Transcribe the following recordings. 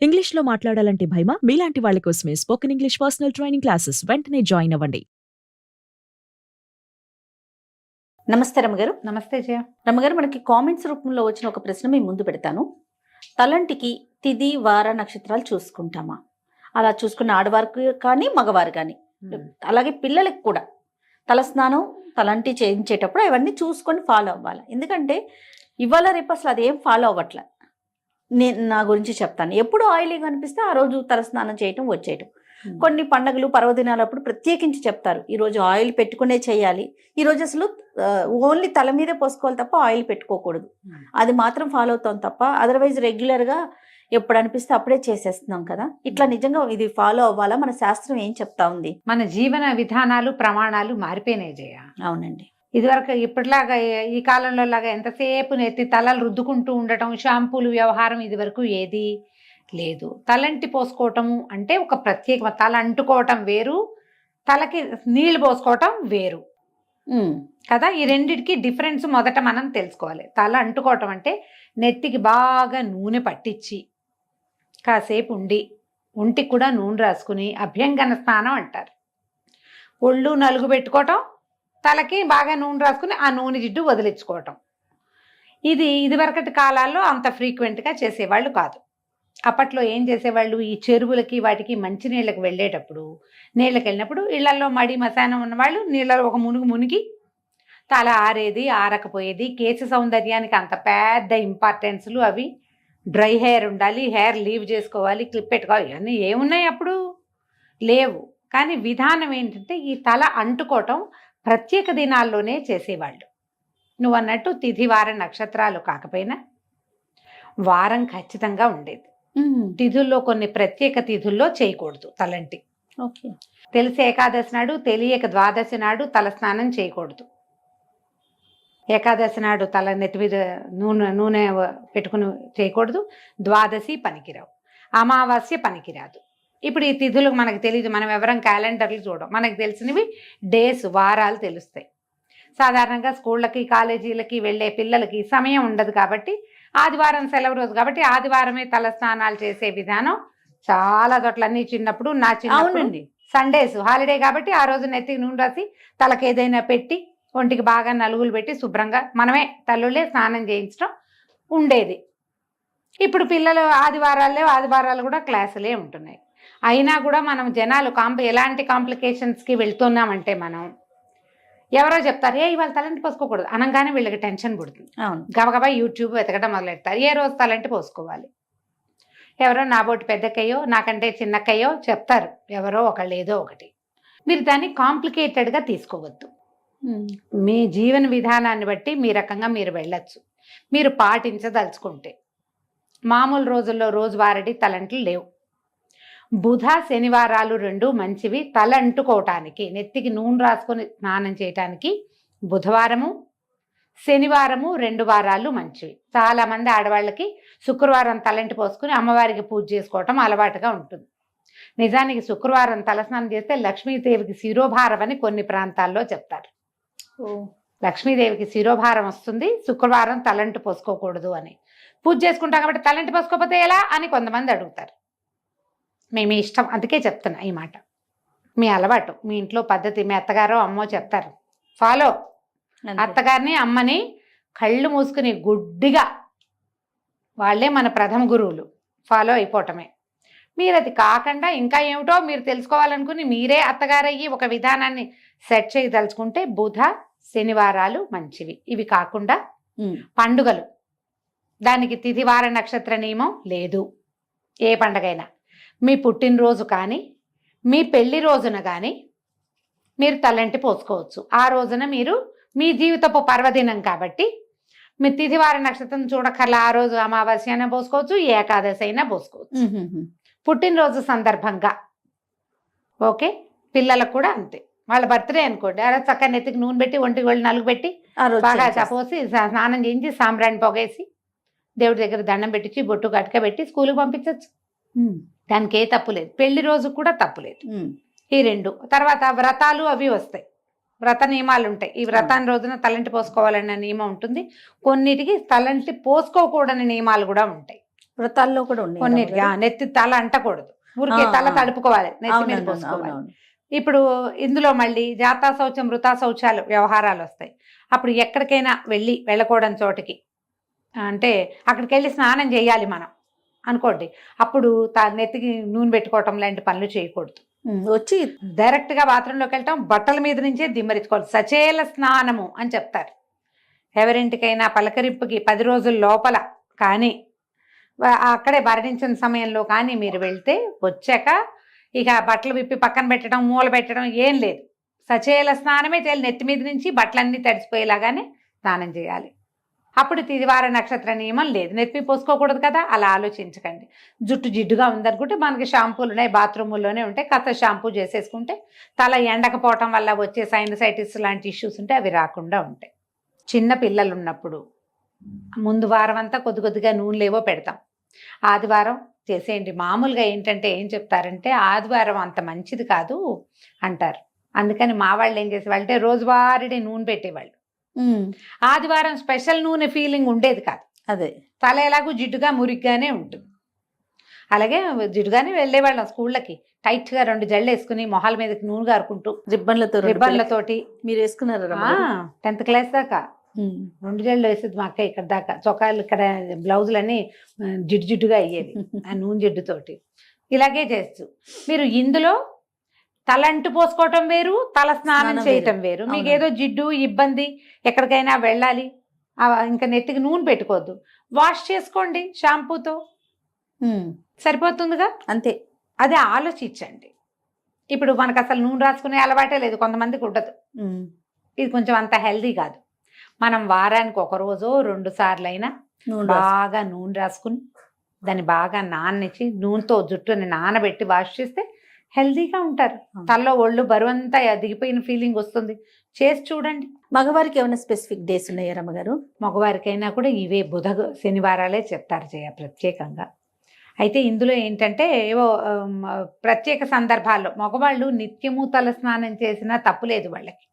ఇంగ్లీష్‌లో మాట్లాడాలంటే భయమా? మీలాంటి వాళ్ళ కోసమే spoken English personal training classes వెంటనే జాయిన్ అవ్వండి. నమస్తే రమ్మగారు. నమస్తే జయ. రమ్మగారు, మనకి కామెంట్స్ రూపంలో వచ్చిన ఒక ప్రశ్న మీ ముందు పెడతాను. తలంటికి తిథి వార నక్షత్రాలు చూసుకుంటామా? అలా చూసుకున్న ఆడవారికి కానీ మగవారు కానీ, అలాగే పిల్లలకి కూడా తలస్నానం తలంటి చేయించేటప్పుడు అవన్నీ చూసుకొని ఫాలో అవ్వాలి. ఎందుకంటే ఇవాళ రేపు అసలు అదేం ఫాలో అవ్వట్లే. నేను నా గురించి చెప్తాను. ఎప్పుడు ఆయిలీగా అనిపిస్తే ఆ రోజు తలస్నానం చేయటం వచ్చేయటం. కొన్ని పండుగలు పర్వదినాలప్పుడు ప్రత్యేకించి చెప్తారు, ఈరోజు ఆయిల్ పెట్టుకునే చేయాలి, ఈరోజు అసలు ఓన్లీ తల మీదే పోసుకోవాలి తప్ప ఆయిల్ పెట్టుకోకూడదు. అది మాత్రం ఫాలో అవుతాం తప్ప అదర్వైజ్ రెగ్యులర్గా ఎప్పుడు అనిపిస్తే అప్పుడే చేసేస్తున్నాం కదా. ఇట్లా నిజంగా ఇది ఫాలో అవ్వాలా? మన శాస్త్రం ఏం చెప్తా ఉంది? మన జీవన విధానాలు ప్రమాణాలు మారిపోయినాయి జయ. అవునండి. ఇదివరకు ఇప్పటిలాగా ఈ కాలంలో లాగా ఎంతసేపు నెత్తి తలలు రుద్దుకుంటూ ఉండటం, షాంపూలు వ్యవహారం ఇదివరకు ఏది లేదు. తలంటి పోసుకోవటము అంటే ఒక ప్రత్యేక, తల అంటుకోవటం వేరు, తలకి నీళ్లు పోసుకోవటం వేరు కదా. ఈ రెండిటికి డిఫరెన్స్ మొదట మనం తెలుసుకోవాలి. తల అంటుకోవటం అంటే నెత్తికి బాగా నూనె పట్టించి కాసేపు ఉండి ఒంటికి కూడా నూనె రాసుకుని అభ్యంగన స్నానం అంటారు. ఒళ్ళు నలుగు పెట్టుకోవటం, తలకి బాగా నూనె రాసుకుని ఆ నూనె జిడ్డు వదిలించుకోవటం. ఇదివరకటి కాలాల్లో అంత ఫ్రీక్వెంట్గా చేసేవాళ్ళు కాదు. అప్పట్లో ఏం చేసేవాళ్ళు, ఈ చెరువులకి వాటికి మంచినీళ్ళకి వెళ్ళేటప్పుడు, నీళ్ళకి వెళ్ళినప్పుడు ఇళ్లలో మడి మశానం ఉన్నవాళ్ళు నీళ్ళలో ఒక మునిగి తల ఆరేది ఆరకపోయేది. కేశ సౌందర్యానికి అంత పెద్ద ఇంపార్టెన్స్లు అవి. డ్రై హెయిర్ ఉండాలి, హెయిర్ లీవ్ చేసుకోవాలి, క్లిప్ పెట్టుకోవాలి, ఇవన్నీ ఏమున్నాయి అప్పుడు? లేవు. కానీ విధానం ఏంటంటే ఈ తల అంటుకోవటం ప్రత్యేక దినాల్లోనే చేసేవాళ్ళు. నువ్వు అన్నట్టు తిథి వార నక్షత్రాలు కాకపోయినా వారం ఖచ్చితంగా ఉండేది. తిథుల్లో కొన్ని ప్రత్యేక తిథుల్లో చేయకూడదు తలంటి. ఓకే. తెలిసి ఏకాదశి నాడు, తెలియక ద్వాదశి నాడు తలస్నానం చేయకూడదు. ఏకాదశి నాడు తల నెత్తి మీద నూనె పెట్టుకుని చేయకూడదు. ద్వాదశి పనికిరావు, అమావాస్య పనికిరాదు. ఇప్పుడు ఈ తిథులు మనకు తెలియదు, మనం ఎవరం క్యాలెండర్లు చూడం. మనకు తెలిసినవి డేస్, వారాలు తెలుస్తాయి. సాధారణంగా స్కూళ్ళకి కాలేజీలకి వెళ్ళే పిల్లలకి సమయం ఉండదు కాబట్టి ఆదివారం సెలవు రోజు కాబట్టి ఆదివారమే తల స్నానాలు చేసే విధానం చాలా చోట్లన్నీ. చిన్నప్పుడు నా చిన్నప్పుడు సండేస్ హాలిడే కాబట్టి ఆ రోజు నెత్తికి నూనె రాసి తలకి ఏదైనా పెట్టి ఒంటికి బాగా నలుగులు పెట్టి శుభ్రంగా మనమే తల్లులే స్నానం చేయించడం ఉండేది. ఇప్పుడు పిల్లలు ఆదివారాలు కూడా క్లాసులే ఉంటున్నాయి. అయినా కూడా మనం జనాలు ఎలాంటి కాంప్లికేషన్స్కి వెళ్తున్నామంటే, మనం ఎవరో చెప్తారు ఇవాళ తలంటి పోసుకోకూడదు అనగానే వీళ్ళకి టెన్షన్ పుడుతుంది. గబగబా యూట్యూబ్ వెతకడం మొదలెడతారు. ఏ రోజు తలంటి పోసుకోవాలి? ఎవరో నాబోటి పెద్దక్కయ్యో నాకంటే చిన్నక్కయ్యో చెప్తారు, ఎవరో ఒకళ్ళు ఏదో ఒకటి. మీరు దాన్ని కాంప్లికేటెడ్గా తీసుకోవద్దు. మీ జీవన విధానాన్ని బట్టి మీ రకంగా మీరు వెళ్ళచ్చు, మీరు పాటించదలుచుకుంటే. మామూలు రోజుల్లో రోజువారీ తలంట్లు లేవు. బుధ శనివారాలు రెండు మంచివి తల అంటుకోవటానికి, నెత్తికి నూనె రాసుకొని స్నానం చేయటానికి. బుధవారము శనివారము 2 వారాలు మంచివి. చాలామంది ఆడవాళ్ళకి శుక్రవారం తలంటి పోసుకుని అమ్మవారికి పూజ చేసుకోవటం అలవాటుగా ఉంటుంది. నిజానికి శుక్రవారం తలస్నానం చేస్తే లక్ష్మీదేవికి శిరోభారం అని కొన్ని ప్రాంతాల్లో చెప్తారు. లక్ష్మీదేవికి శిరోభారం వస్తుంది, శుక్రవారం తలంటి పోసుకోకూడదు అని. పూజ చేసుకుంటాం కాబట్టి తలంటి పోసుకోకపోతే ఎలా అని కొంతమంది అడుగుతారు. మీ ఇష్టం, అందుకే చెప్తున్నా ఈ మాట. మీ అలవాటు, మీ ఇంట్లో పద్ధతి, మీ అత్తగారో అమ్మో చెప్తారు, ఫాలో. అత్తగారిని అమ్మని కళ్ళు మూసుకుని గుడ్డిగా, వాళ్ళే మన ప్రథమ గురువులు, ఫాలో అయిపోవటమే. మీరు అది కాకుండా ఇంకా ఏమిటో మీరు తెలుసుకోవాలనుకుని మీరే అత్తగారయ్యి ఒక విధానాన్ని సెట్ చేయదలుచుకుంటే బుధ శనివారాలు మంచివి. ఇవి కాకుండా పండుగలు, దానికి తిథివార నక్షత్ర నియమం లేదు. ఏ పండగైనా మీ పుట్టినరోజు కానీ మీ పెళ్లి రోజున కానీ మీరు తలంటి పోసుకోవచ్చు. ఆ రోజున మీరు మీ జీవితపు పర్వదినం కాబట్టి మీ తిథివార నక్షత్రం చూడకల్లా ఆ రోజు అమావాస్య అయినా పోసుకోవచ్చు, ఏకాదశి అయినా పోసుకోవచ్చు. పుట్టినరోజు సందర్భంగా ఓకే. పిల్లలకు కూడా అంతే, వాళ్ళ బర్త్డే అనుకోండి, అలా చక్కగా నెత్తికి నూనె పెట్టి ఒంటికి వెళ్ళి నలుగు పెట్టి బాగా పోసి స్నానం చేయించి సాంబ్రాణి పొగేసి దేవుడి దగ్గర దండం పెట్టించి బొట్టు గట్క పెట్టి స్కూల్కి పంపించవచ్చు. దానికి ఏ తప్పు లేదు. పెళ్లి రోజు కూడా తప్పు లేదు. ఈ 2 తర్వాత వ్రతాలు అవి వస్తాయి, వ్రత నియమాలు ఉంటాయి. ఈ వ్రతాన్ని రోజున తలంటి పోసుకోవాలన్న నియమం ఉంటుంది. కొన్నిటికి తలంటి పోసుకోకూడని నియమాలు కూడా ఉంటాయి. వ్రతాల్లో కూడా ఉన్నాయి కొన్నిటికి నెత్తి తల అంటకూడదు, ఊరికే తల తడుపుకోవాలి, నెత్తి మీద పోసుకోవాలి. ఇప్పుడు ఇందులో మళ్ళీ జాతా శౌచం వృతా శౌచాలు వ్యవహారాలు వస్తాయి. అప్పుడు ఎక్కడికైనా వెళ్ళకూడని చోటికి, అంటే అక్కడికి వెళ్ళి స్నానం చేయాలి మనం అనుకోండి, అప్పుడు నెత్తికి నూనె పెట్టుకోవటం లాంటి పనులు చేయకూడదు. వచ్చి డైరెక్ట్గా బాత్రూంలోకి వెళ్ళటం, బట్టల మీద నుంచే దిమ్మరించుకోవాలి. సచేల స్నానము అని చెప్తారు. ఎవరింటికైనా పలకరింపుకి 10 రోజుల లోపల కానీ అక్కడే భరణించిన సమయంలో కానీ మీరు వెళ్తే వచ్చాక ఇక బట్టలు విప్పి పక్కన పెట్టడం, మూల పెట్టడం ఏం లేదు. సచేల స్నానమే చేయాలి. నెత్తి మీద నుంచి బట్టలన్నీ తడిసిపోయేలాగానే స్నానం చేయాలి. అప్పుడు తిదివార నక్షత్ర నియమం లేదు, నెత్తి పోసుకోకూడదు కదా, అలా ఆలోచించకండి. జుట్టు జిడ్డుగా ఉందనుకుంటే మనకి షాంపూలు ఉన్నాయి, బాత్రూముల్లోనే ఉంటాయి, కాస్త షాంపూ చేసేసుకుంటే తల ఎండకపోవటం వల్ల వచ్చే సైనసైటిస్ లాంటి ఇష్యూస్ ఉంటే అవి రాకుండా ఉంటాయి. చిన్న పిల్లలు ఉన్నప్పుడు ముందు వారం అంతా కొద్దిగా నూనెలేవో పెడతాం, ఆదివారం చేసేయండి. మామూలుగా ఏంటంటే ఏం చెప్తారంటే ఆదివారం అంత మంచిది కాదు అంటారు. అందుకని మా వాళ్ళు ఏం చేసేవాళ్ళు అంటే రోజువారీ నూనె పెట్టేవాళ్ళు. ఆదివారం స్పెషల్ నూనె ఫీలింగ్ ఉండేది కాదు. అదే తల ఎలాగూ జిడ్డుగా మురిగ్గానే ఉంటుంది. అలాగే జిడ్డుగానే వెళ్ళేవాళ్ళం స్కూళ్ళకి, టైట్గా 2 జళ్ళు వేసుకుని మొహాల మీదకి నూనె గారుకుంటూ రిబ్బన్లతోటి. మీరు వేసుకున్నారా 10th క్లాస్ దాకా 2 జళ్ళు వేసేది మా అక్క. ఇక్కడ దాకా చొక్కాలు, ఇక్కడ బ్లౌజులన్నీ జిడ్డుగా అయ్యేది ఆ నూనె జిడ్డుతోటి. ఇలాగే చేస్తూ మీరు ఇందులో తలంటు పోసుకోవటం వేరు, తల స్నానం చేయటం వేరు. మీకు ఏదో జిడ్డు ఇబ్బంది, ఎక్కడికైనా వెళ్ళాలి, ఇంకా నెత్తికి నూనె పెట్టుకోవద్దు, వాష్ చేసుకోండి షాంపూతో, సరిపోతుందిగా. అంతే. అదే ఆలోచించండి. ఇప్పుడు మనకు అసలు నూనె రాసుకునే అలవాటే లేదు, కొంతమందికి ఉండదు. ఇది కొంచెం అంత హెల్దీ కాదు. మనం వారానికి 1 రోజో 2 సార్లు అయినా బాగా నూనె రాసుకుని దాన్ని బాగా నాననిచ్చి నూనెతో జుట్టుని నానబెట్టి వాష్ చేస్తే హెల్దీగా ఉంటారు. తలలో ఒళ్ళు బరువంతా దిగిపోయిన ఫీలింగ్ వస్తుంది. చేసి చూడండి. మగవారికి ఏమైనా స్పెసిఫిక్ డేస్ ఉన్నాయా రమ్మగారు? మగవారికైనా కూడా ఇవే శనివారాలే చెప్తారు ప్రత్యేకంగా. అయితే ఇందులో ఏంటంటే ఏవో ప్రత్యేక సందర్భాల్లో మగవాళ్ళు నిత్యము తల స్నానం చేసినా తప్పులేదు వాళ్ళకి.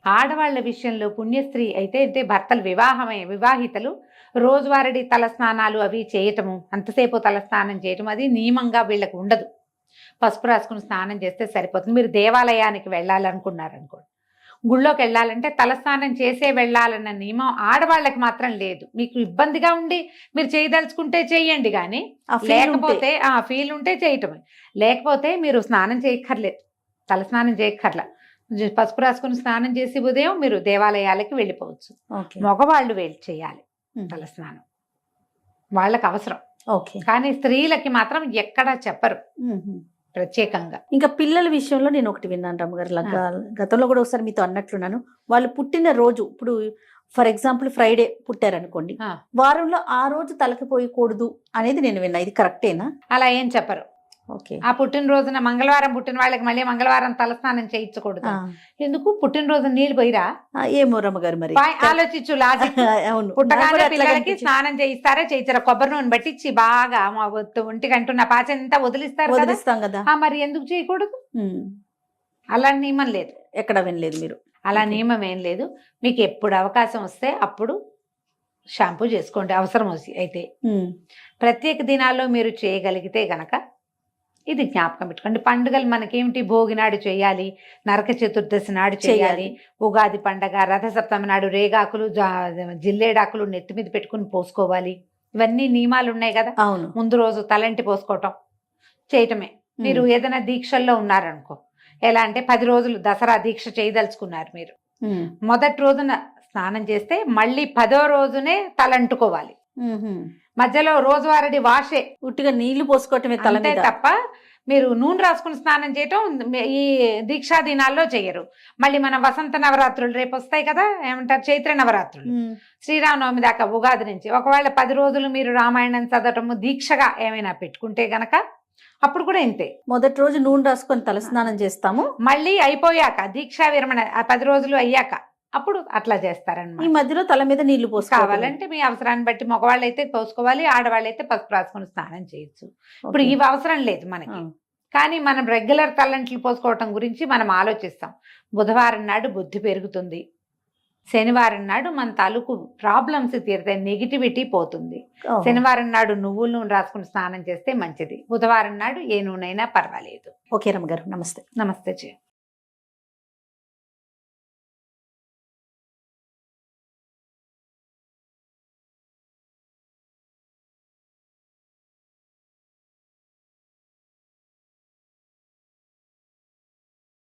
ఆడవాళ్ల విషయంలో పుణ్యస్త్రీ అయితే భర్తలు వివాహితలు రోజువారీ తల స్నానాలు అవి చేయటము, అంతసేపు తల స్నానం చేయటం అది నియమంగా వీళ్ళకి ఉండదు. పసుపు రాసుకుని స్నానం చేస్తే సరిపోతుంది. మీరు దేవాలయానికి వెళ్ళాలనుకున్నారనుకోండి, గుళ్ళోకి వెళ్ళాలంటే తలస్నానం చేసే వెళ్ళాలన్న నియమం ఆడవాళ్ళకి మాత్రం లేదు. మీకు ఇబ్బందిగా ఉండి మీరు చేయదలుచుకుంటే చెయ్యండి, కానీ లేకపోతే ఆ ఫీల్ ఉంటే చేయటమే. లేకపోతే మీరు స్నానం చేయక్కర్లేదు, తలస్నానం చేయక్కర్లా, పసుపు రాసుకుని స్నానం చేసి ఉదయం మీరు దేవాలయాలకి వెళ్ళిపోవచ్చు. మగవాళ్ళు చేయాలి తలస్నానం, వాళ్ళకి అవసరం. కానీ స్త్రీలకి మాత్రం ఎక్కడా చెప్పరు ప్రత్యేకంగా. ఇంకా పిల్లల విషయంలో నేను ఒకటి విన్నాను రమ్మగారు, గతంలో కూడా ఒకసారి మీతో అన్నట్లున్నాను. వాళ్ళు పుట్టిన రోజు, ఇప్పుడు ఫర్ ఎగ్జాంపుల్ ఫ్రైడే పుట్టారనుకోండి, వారంలో ఆ రోజు తలకిపోయకూడదు అనేది నేను విన్నా. ఇది కరెక్టేనా? అలా ఏం చెప్పరు. ఆ పుట్టినరోజున మంగళవారం పుట్టిన వాళ్ళకి మళ్ళీ మంగళవారం తలస్నానం చేయించకూడదు. ఎందుకు? పుట్టినరోజు నీళ్ళు పోయిరా? ఏమో రమ్మగారు, మరి ఆలోచించు లాజిక్. పుట్టగానే పిల్లలకి స్నానం చేయిస్తారా చేయించారా? కొబ్బరి నూనె పట్టించి బాగా ఒంటికి అంటున్న పాచెంతా వదిలిస్తాం కదా, మరి ఎందుకు చేయకూడదు? అలా నియమం లేదు, ఎక్కడ వినలేదు మీరు. అలా నియమం ఏం లేదు. మీకు ఎప్పుడు అవకాశం వస్తే అప్పుడు షాంపూ చేసుకోండి అవసరం అయితే. ప్రత్యేక దినాల్లో మీరు చేయగలిగితే గనక ఇది జ్ఞాపకం పెట్టుకోండి. పండుగలు మనకేమిటి? భోగి నాడు చేయాలి, నరక చతుర్దశి నాడు చేయాలి, ఉగాది పండగ, రథసప్తమి నాడు రేగాకులు జిల్లేడాకులు నెత్తి మీద పెట్టుకుని పోసుకోవాలి. ఇవన్నీ నియమాలు ఉన్నాయి కదా. ముందు రోజు తలంటి పోసుకోవటం చేయటమే. మీరు ఏదైనా దీక్షల్లో ఉన్నారనుకో, ఎలా అంటే 10 రోజులు దసరా దీక్ష చేయదలుచుకున్నారు మీరు, మొదటి రోజున స్నానం చేస్తే మళ్ళీ 10వ రోజునే తలంటుకోవాలి. మధ్యలో రోజువారీ వాషే, ఉట్టిగా నీళ్లు పోసుకోవటమే తల మీద తప్ప మీరు నూనె రాసుకుని స్నానం చేయటం ఈ దీక్షా దినాల్లో చెయ్యరు. మళ్ళీ మన వసంత నవరాత్రులు రేపు వస్తాయి కదా, ఏమంటారు, చైత్ర నవరాత్రులు, శ్రీరామనవమి దాకా ఉగాది నుంచి. ఒకవేళ 10 రోజులు మీరు రామాయణం చదవటము దీక్షగా ఏమైనా పెట్టుకుంటే గనక అప్పుడు కూడా ఇంతే. మొదటి రోజు నూనె రాసుకొని తలస్నానం చేస్తాము, మళ్ళీ అయిపోయాక దీక్షా విరమణ 10 రోజులు అయ్యాక అప్పుడు అట్లా చేస్తారన్నమాట. ఈ మధ్యలో తల మీద నీళ్లు పోసుకోవాలంటే మీ అవసరాన్ని బట్టి మగవాళ్ళు అయితే పోసుకోవాలి, ఆడవాళ్ళు అయితే పసుపు రాసుకొని స్నానం చేయొచ్చు. ఇప్పుడు ఇవి అవసరం లేదు మనకి, కానీ మనం రెగ్యులర్ తలంట్లు పోసుకోవటం గురించి మనం ఆలోచిస్తాం. బుధవారం నాడు బుద్ధి పెరుగుతుంది, శనివారం నాడు మన తాలూకు ప్రాబ్లమ్స్ తీరుతాయి, నెగిటివిటీ పోతుంది. శనివారం నాడు నువ్వుల నూనె రాసుకుని స్నానం చేస్తే మంచిది. బుధవారం నాడు ఏ నూనె అయినా పర్వాలేదు. ఓకే రమ్మగారు, నమస్తే. నమస్తే జీ.